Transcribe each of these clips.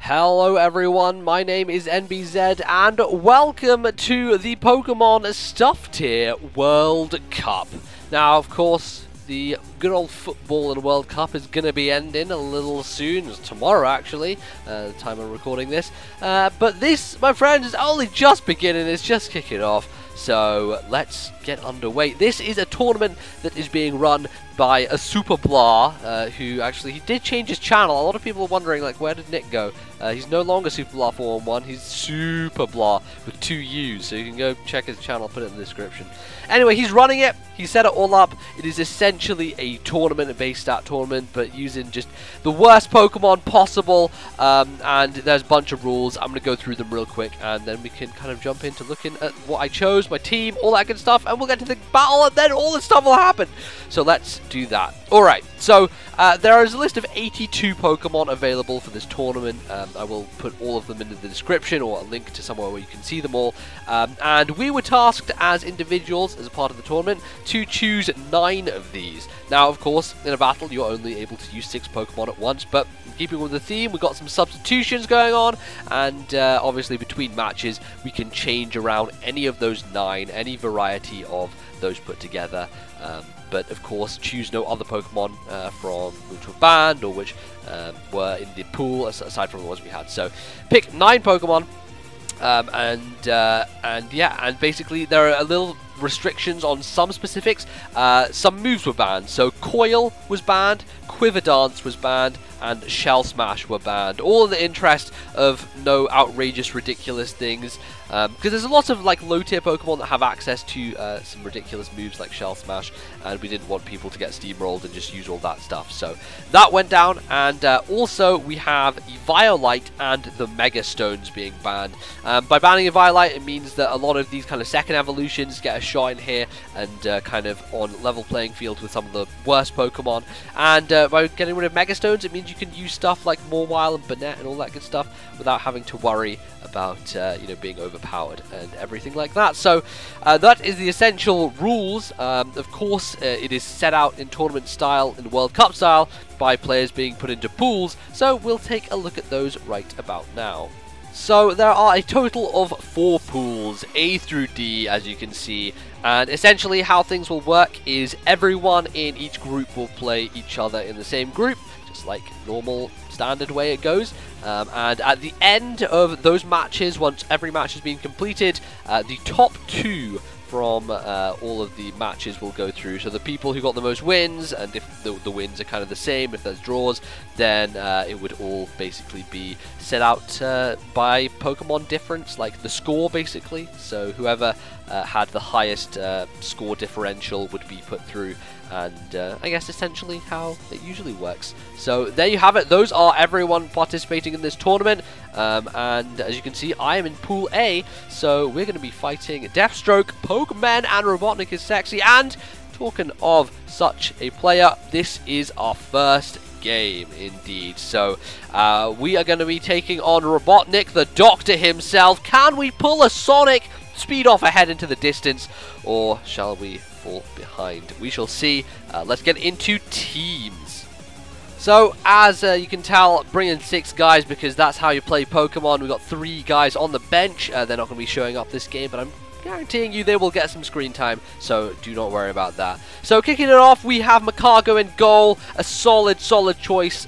Hello everyone, my name is NBZ and welcome to the Pokemon Stuff Tier World Cup. Now of course, the good old football and World Cup is going to be ending a little soon, it's tomorrow actually, the time I'm recording this. But this, my friends, is only just beginning, it's just kicking off. So let's get underway. This is a tournament that is being run by a Super Blah, who actually, he did change his channel. A lot of people are wondering, like, where did Nick go? He's no longer Super Blah 411, he's Super Blah with 2 U's, so you can go check his channel, put it in the description. Anyway, he's running it, he set it all up. It is essentially a tournament, a base stat tournament, but using just the worst Pokemon possible, and there's a bunch of rules. I'm going to go through them real quick, and then we can kind of jump into looking at what I chose, my team, all that good stuff, and we'll get to the battle, and then all this stuff will happen. So let's do that. Alright, so there is a list of 82 Pokemon available for this tournament. I will put all of them in the description, or a link to somewhere where you can see them all. And we were tasked as individuals, as a part of the tournament, to choose 9 of these. Now, of course, in a battle, you're only able to use 6 Pokemon at once, but in keeping with the theme, we've got some substitutions going on, and obviously between matches, we can change around any of those 9, any variety of those put together. But of course, choose no other Pokemon from which were banned or which were in the pool, aside from the ones we had. So pick 9 Pokemon, and yeah, and basically there are a little restrictions on some specifics. Some moves were banned, so Coil was banned, Quiver Dance was banned, and Shell Smash were banned, all in the interest of no outrageous, ridiculous things, because there's a lot of like low-tier Pokemon that have access to some ridiculous moves like Shell Smash, and we didn't want people to get steamrolled and just use all that stuff, so that went down. And also we have Eviolite and the Mega Stones being banned. By banning Eviolite, it means that a lot of these kind of second evolutions get a shot in here, and kind of on level playing field with some of the worst Pokemon. And by getting rid of Mega Stones, it means you can use stuff like Mawile and Banette and all that good stuff without having to worry about you know, being overpowered and everything like that. So that is the essential rules. Of course, it is set out in tournament style, in World Cup style, by players being put into pools. So we'll take a look at those right about now. So there are a total of 4 pools, A through D, as you can see, and essentially how things will work is everyone in each group will play each other in the same group, just like normal standard way it goes. And at the end of those matches, once every match has been completed, the top 2 from all of the matches will go through. So the people who got the most wins, and if the wins are kind of the same, if there's draws, then it would all basically be set out by Pokemon difference, like the score basically. So whoever had the highest score differential would be put through, and I guess essentially how it usually works. So there you have it, those are everyone participating in this tournament, and as you can see, I am in Pool A, so we're going to be fighting Deathstroke, Pokemon, and Robotnikissexy. And talking of such a player, this is our first game indeed. So we are going to be taking on Robotnik, the Doctor himself. Can we pull a Sonic, speed off ahead into the distance, or shall we fall behind? We shall see. Let's get into teams. So as you can tell, bringing 6 guys because that's how you play Pokemon. We've got 3 guys on the bench. They're not going to be showing up this game, but I'm guaranteeing you they will get some screen time, so do not worry about that. So kicking it off, we have Magcargo in goal, a solid choice,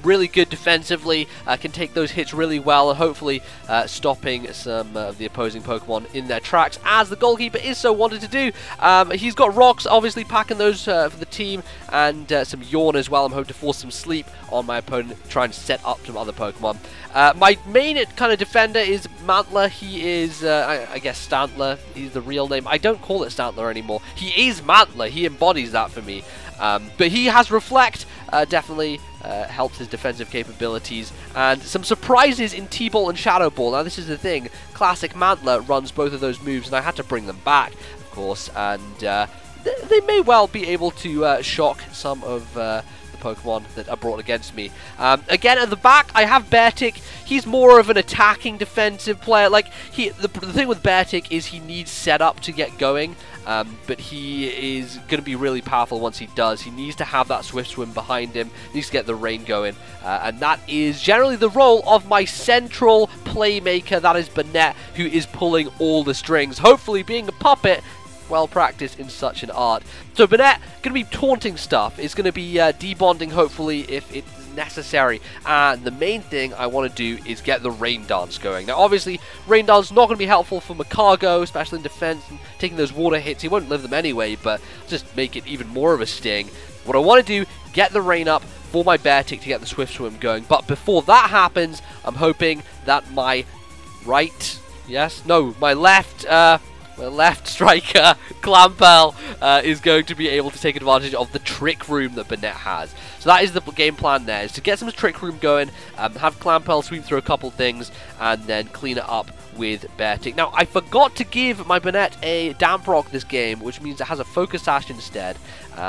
really good defensively, can take those hits really well, and hopefully stopping some of the opposing Pokemon in their tracks, as the goalkeeper is so wanted to do. He's got rocks, obviously packing those for the team, and some yawn as well. I'm hoping to force some sleep on my opponent, trying to set up some other Pokemon. My main kind of defender is Mantler. He is, I guess, Stantler. He's the real name. I don't call it Stantler anymore. He is Mantler. He embodies that for me. But he has Reflect. Definitely helps his defensive capabilities. And some surprises in T-Ball and Shadow Ball. Now, this is the thing. Classic Mantler runs both of those moves, and I had to bring them back, of course. And they may well be able to shock some of the Pokemon that are brought against me. Again, at the back, I have Beartic. he's more of an attacking defensive player. Like, the thing with Beartic is he needs setup to get going. But he is going to be really powerful once he does. He needs to have that Swift Swim behind him, needs to get the rain going, and that is generally the role of my central playmaker, that is Banette, who is pulling all the strings, hopefully being a puppet, well practiced in such an art. So Banette, going to be taunting stuff, is going to be debonding hopefully if it's necessary, and the main thing I want to do is get the Rain Dance going. Now obviously Rain Dance is not going to be helpful for Macargo, especially in defense and taking those water hits. He won't live them anyway, but just make it even more of a sting. What I want to do, get the rain up for my Beartic to get the Swift Swim going, but before that happens, I'm hoping that my left striker, Clamperl, is going to be able to take advantage of the Trick Room that Banette has. So that is the game plan there, is to get some Trick Room going, have Clamperl sweep through a couple things, and then clean it up with Beartic. Now, I forgot to give my Banette a Damp Rock this game, which means it has a Focus Sash instead,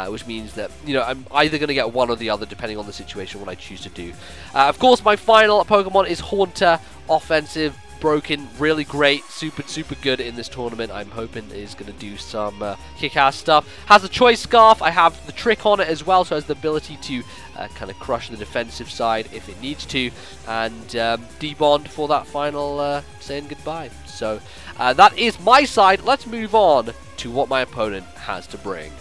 which means that, you know, I'm either going to get one or the other depending on the situation, what I choose to do. Of course, my final Pokemon is Haunter, offensive, broken, really great, super good in this tournament. I'm hoping is going to do some kick-ass stuff. Has a Choice Scarf. I have the Trick on it as well, so it has the ability to kind of crush the defensive side if it needs to, and debond for that final saying goodbye. So that is my side. Let's move on to what my opponent has to bring.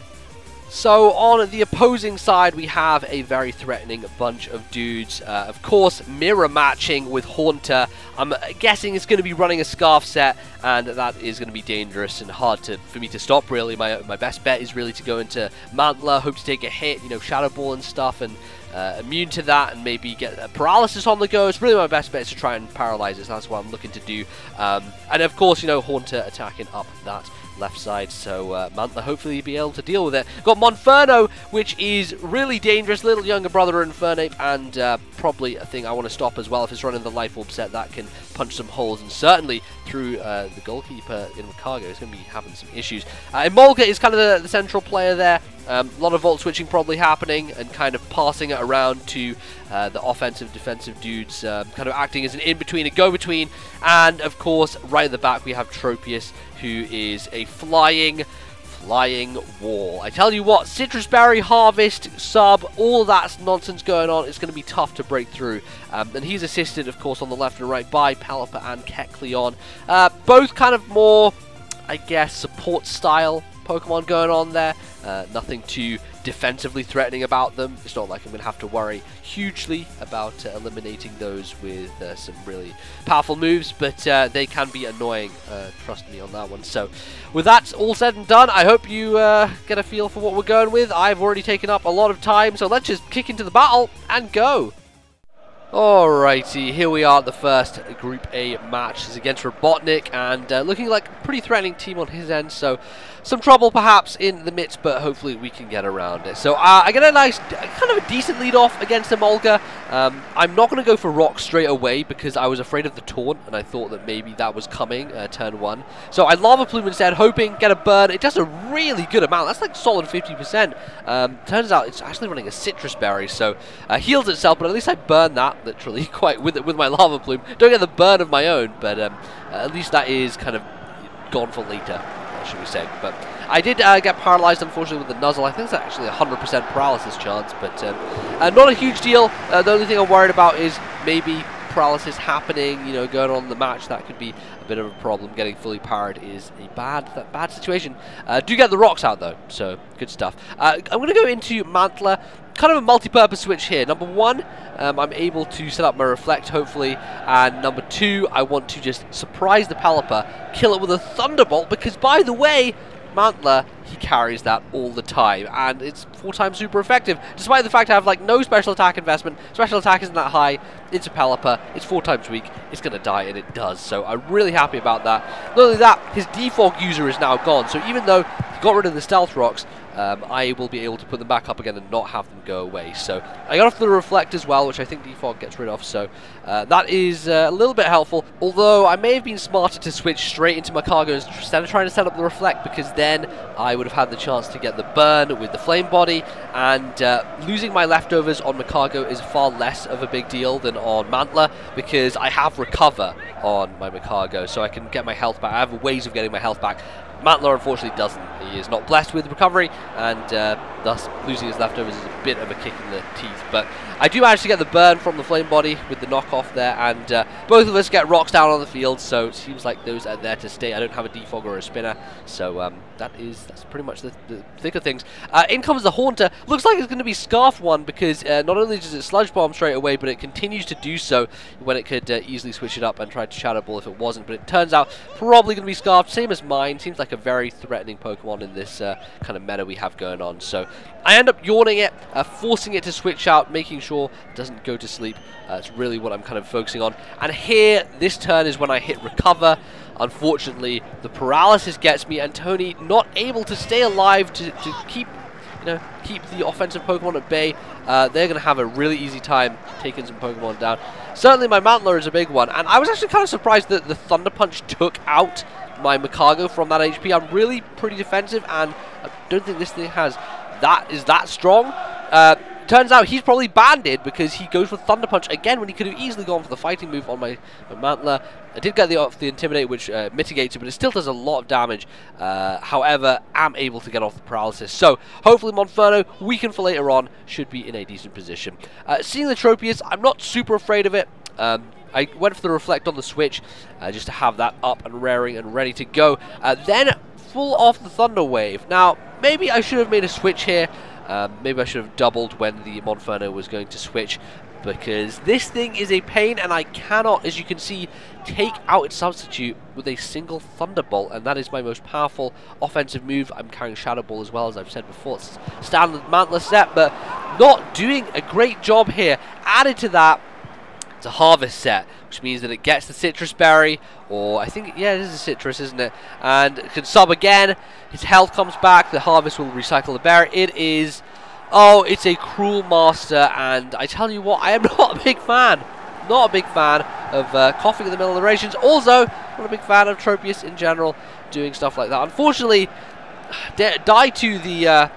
So on the opposing side, we have a very threatening bunch of dudes. Of course, mirror matching with Haunter. I'm guessing it's going to be running a Scarf set, and that is going to be dangerous and hard for me to stop, really. My best bet is really to go into Mantler, hope to take a hit, you know, Shadow Ball and stuff, and immune to that, and maybe get a Paralysis on the go. It's really my best bet is to try and paralyze it, so that's what I'm looking to do. And of course, you know, Haunter attacking up that left side, so Mantler hopefully be able to deal with it. Got Monferno, which is really dangerous, little younger brother of Infernape, and probably a thing I want to stop as well. If it's running the Life Orb set, that can punch some holes, and certainly through the goalkeeper in Cargo is going to be having some issues. Emolga is kind of the central player there. A lot of Volt switching probably happening, and kind of passing it around to the offensive, defensive dudes, kind of acting as an in-between, a go-between, and of course, right at the back we have Tropius, who is a flying wall. I tell you what, Citrus Berry, Harvest, Sub, all that nonsense going on, it's going to be tough to break through. And he's assisted, of course, on the left and right by Pelipper and Kecleon. Both kind of more, I guess, support style Pokemon going on there. Nothing too defensively threatening about them. It's not like I'm going to have to worry hugely about eliminating those with some really powerful moves, but they can be annoying, trust me on that one. So with that all said and done, I hope you get a feel for what we're going with. I've already taken up a lot of time, so let's just kick into the battle and go. Alrighty, here we are at the first Group A match. This is against Robotnik, and looking like a pretty threatening team on his end, so some trouble perhaps in the midst, but hopefully we can get around it. So I get a nice, kind of a decent lead off against Emolga. I'm not going to go for Rock straight away because I was afraid of the taunt, and I thought that maybe that was coming turn 1. So I Lava Plume instead, hoping get a burn. It does a really good amount. That's like solid 50%. Turns out it's actually running a Citrus Berry, so heals itself, but at least I burned that literally quite with my Lava Plume. Don't get the burn of my own, but at least that is kind of gone for later, should we say. But I did get paralyzed, unfortunately, with the Nuzzle. I think it's actually a 100% paralysis chance, but not a huge deal. The only thing I'm worried about is maybe paralysis happening, you know, going on in the match. That could be a bit of a problem. Getting fully powered is a bad situation. Do get the rocks out though, so good stuff. I'm going to go into Mantler. Kind of a multi-purpose switch here. Number 1, I'm able to set up my Reflect, hopefully, and number 2, I want to just surprise the Pelipper, kill it with a Thunderbolt, because, by the way, Mantler, he carries that all the time, and it's 4 times super effective, despite the fact I have, like, no special attack investment. Special attack isn't that high. It's a Pelipper. It's 4 times weak. It's going to die, and it does, so I'm really happy about that. Not only that, his defog user is now gone, so even though got rid of the Stealth Rocks, I will be able to put them back up again and not have them go away. So I got off the Reflect as well, which I think Defog gets rid of, so that is a little bit helpful. Although I may have been smarter to switch straight into my cargo instead of trying to set up the Reflect, because then I would have had the chance to get the burn with the Flame Body, and losing my leftovers on Macargo is far less of a big deal than on Mantler, because I have Recover on my Macargo, so I can get my health back. I have ways of getting my health back. Mantler unfortunately doesn't. He is not blessed with recovery, and thus losing his leftovers is a bit of a kick in the teeth. But I do manage to get the burn from the Flame Body with the knockoff there, and both of us get rocks down on the field, so it seems like those are there to stay. I don't have a Defog or a Spinner, so that's pretty much the thick of things. In comes the Haunter. Looks like it's going to be Scarf one, because not only does it Sludge Bomb straight away, but it continues to do so when it could easily switch it up and try to Shadow Ball if it wasn't. But it turns out probably going to be Scarfed, same as mine. Seems like a very threatening Pokemon in this kind of meta we have going on. So I end up yawning it, forcing it to switch out, making sure it doesn't go to sleep. It's really what I'm kind of focusing on. And here, this turn is when I hit Recover. Unfortunately, the paralysis gets me, and Tony not able to stay alive to keep, keep the offensive Pokemon at bay. They're going to have a really easy time taking some Pokemon down. Certainly my Mantler is a big one, and I was actually kind of surprised that the Thunder Punch took out my Macargo from that HP. I'm really pretty defensive, and I don't think this thing is that strong. Turns out he's probably banded, because he goes for Thunder Punch again when he could have easily gone for the fighting move on my Mantler. I did get the Intimidate, which mitigates it, but it still does a lot of damage. However, I'm able to get off the paralysis. So hopefully Monferno, weakened for later on, should be in a decent position. Seeing the Tropius, I'm not super afraid of it. I went for the Reflect on the switch, just to have that up and raring and ready to go. Then full off the Thunder Wave. Now, maybe I should have made a switch here. Maybe I should have doubled when the Monferno was going to switch, because this thing is a pain, and I cannot, as you can see, take out its substitute with a single Thunderbolt, and that is my most powerful offensive move. I'm carrying Shadow Ball as well, as I've said before. It's standard Mantler set, but not doing a great job here. Added to that, it's a Harvest set, which means that it gets the Citrus Berry, or I think, yeah, it is a Citrus, isn't it? And it can sub again. His health comes back. The Harvest will recycle the Berry. It is, oh, it's a Cruel Master, and I tell you what, I am not a big fan. Not a big fan of coughing in the middle of the rations. Also, not a big fan of Tropius in general doing stuff like that. Unfortunately, die to the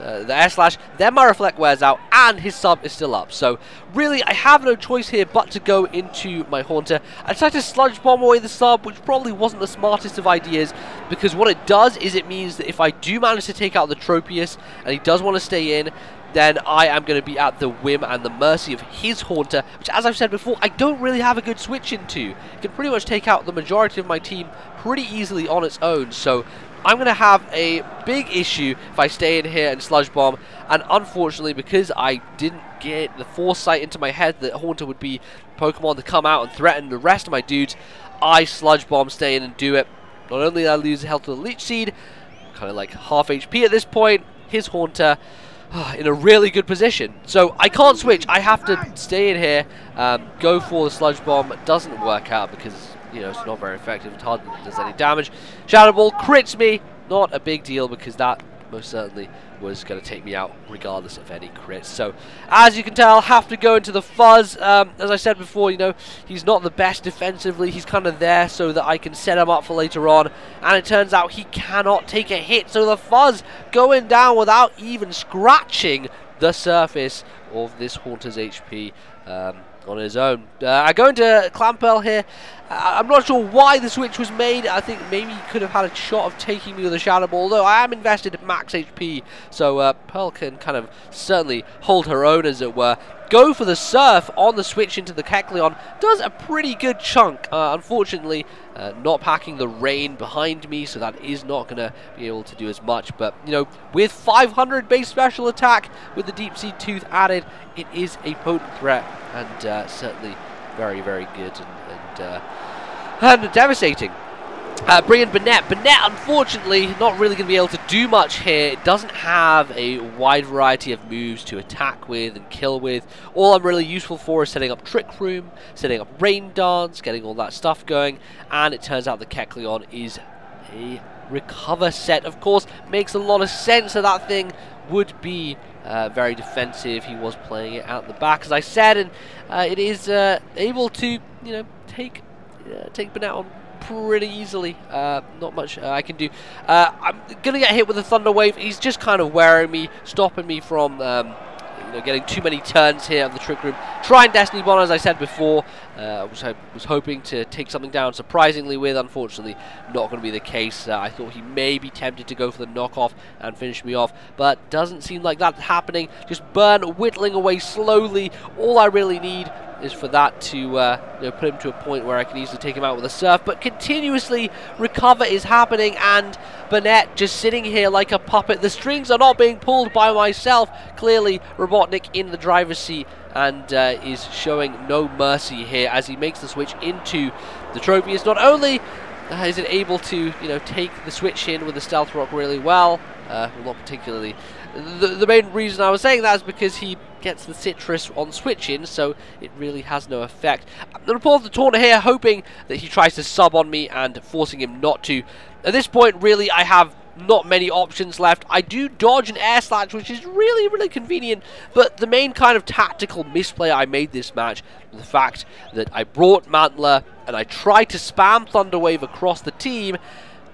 air slash, then my Reflect wears out, and his sub is still up. So really, I have no choice here but to go into my Haunter. I tried to Sludge Bomb away the sub, which probably wasn't the smartest of ideas, because what it does is it means that if I do manage to take out the Tropius, and he does want to stay in, then I am going to be at the whim and the mercy of his Haunter, which, as I've said before, I don't really have a good switch into. It can pretty much take out the majority of my team pretty easily on its own. So I'm going to have a big issue if I stay in here and Sludge Bomb, and unfortunately, because I didn't get the foresight into my head that Haunter would be Pokemon to come out and threaten the rest of my dudes, I Sludge Bomb, stay in and do it. Not only did I lose health to the Leech Seed, kind of like half HP at this point, his Haunter in a really good position. So I can't switch, I have to stay in here, go for the Sludge Bomb. It doesn't work out because, you know, it's not very effective. It hardly does any damage. Shadow Ball crits me. Not a big deal, because that most certainly was going to take me out regardless of any crits. So, as you can tell, have to go into the Fuzz. As I said before, you know, he's not the best defensively. He's kind of there so that I can set him up for later on. And it turns out he cannot take a hit. So the Fuzz going down without even scratching the surface of this Haunter's HP. On his own. I go into Clamperl here. I'm not sure why the switch was made. I think maybe he could have had a shot of taking me with a Shadow Ball, although I am invested at max HP, so Pearl can kind of certainly hold her own, as it were. Go for the Surf on the switch into the Kecleon. Does a pretty good chunk. Unfortunately, not packing the Rain behind me, so that is not going to be able to do as much. But, you know, with 500 base special attack, with the Deep Sea Tooth added, it is a potent threat, and certainly very, very good and devastating. Bring in Banette. Banette, unfortunately, not really going to be able to do much here. It doesn't have a wide variety of moves to attack with and kill with. All I'm really useful for is setting up Trick Room, setting up Rain Dance, getting all that stuff going. And it turns out the Kecleon is a recover set. Of course, makes a lot of sense that that thing would be very defensive. He was playing it out the back, as I said, and it is able to, you know, take Banette on pretty easily. Not much I can do. I'm gonna get hit with a Thunder Wave. He's just kind of wearing me, stopping me from you know, getting too many turns here of the Trick Room. Trying Destiny Bond, as I said before, which I was hoping to take something down surprisingly with. Unfortunately, not going to be the case. I thought he may be tempted to go for the knockoff and finish me off, but doesn't seem like that's happening. Just Burn whittling away slowly. All I really need is for that to you know, put him to a point where I can easily take him out with a Surf, but continuously Recover is happening, and Banette just sitting here like a puppet. The strings are not being pulled by myself. Clearly, Robotnik in the driver's seat and is showing no mercy here as he makes the switch into the Tropius. Not only is it able to, you know, take the switch in with the Stealth Rock really well, well, not particularly. The main reason I was saying that is because he gets the Citrus on switch-in, so it really has no effect. I'm going to pull the Taunt here, hoping that he tries to sub on me and forcing him not to. At this point, really, I have not many options left. I do dodge an Air Slash, which is really convenient, but the main kind of tactical misplay I made this match was the fact that I brought Mantler and I tried to spam Thunder Wave across the team,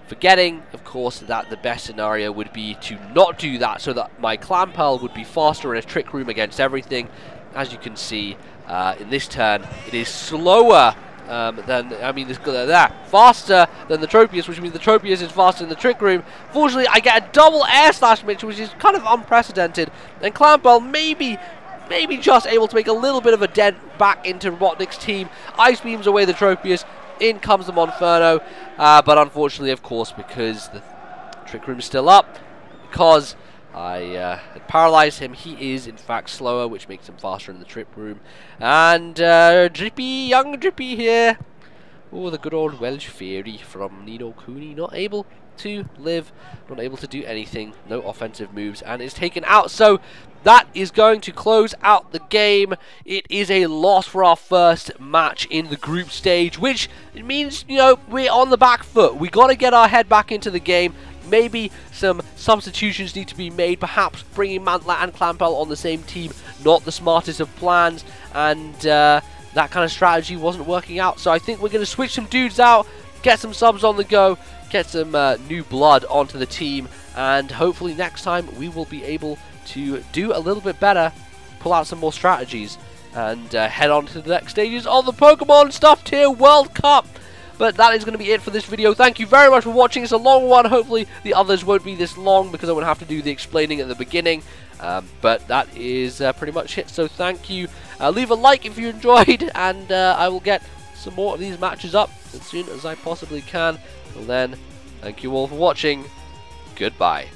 forgetting, of course, that the best scenario would be to not do that, so that my Clamperl would be faster in a Trick Room against everything. As you can see, in this turn, it is slower than, I mean, faster than the Tropius, which means the Tropius is faster in the Trick Room. Fortunately, I get a double Air Slash Mitch, which is kind of unprecedented, and Clamperl maybe just able to make a little bit of a dent back into Robotnik's team. Ice Beams away the Tropius. In comes the Monferno, but unfortunately, of course, because the Trick Room is still up, because I had paralyzed him, he is in fact slower, which makes him faster in the Trick Room. And Drippy, young Drippy here. Oh, the good old Welsh Fairy from Nino Cooney, not able to live, not able to do anything, no offensive moves, and is taken out. So that is going to close out the game. It is a loss for our first match in the group stage, which means, you know, we're on the back foot. We got to get our head back into the game. Maybe some substitutions need to be made. Perhaps bringing Mantler and Clamperl on the same team, not the smartest of plans, and that kind of strategy wasn't working out. So I think we're going to switch some dudes out, get some subs on the go, get some new blood onto the team, and hopefully next time we will be able to do a little bit better, pull out some more strategies, and head on to the next stages of the Pokemon Stuffed Tier World Cup. But that is going to be it for this video. Thank you very much for watching. It's a long one. Hopefully the others won't be this long because I won't have to do the explaining at the beginning. But that is pretty much it. So thank you. Leave a like if you enjoyed, and I will get some more of these matches up as soon as I possibly can. Till then, thank you all for watching. Goodbye.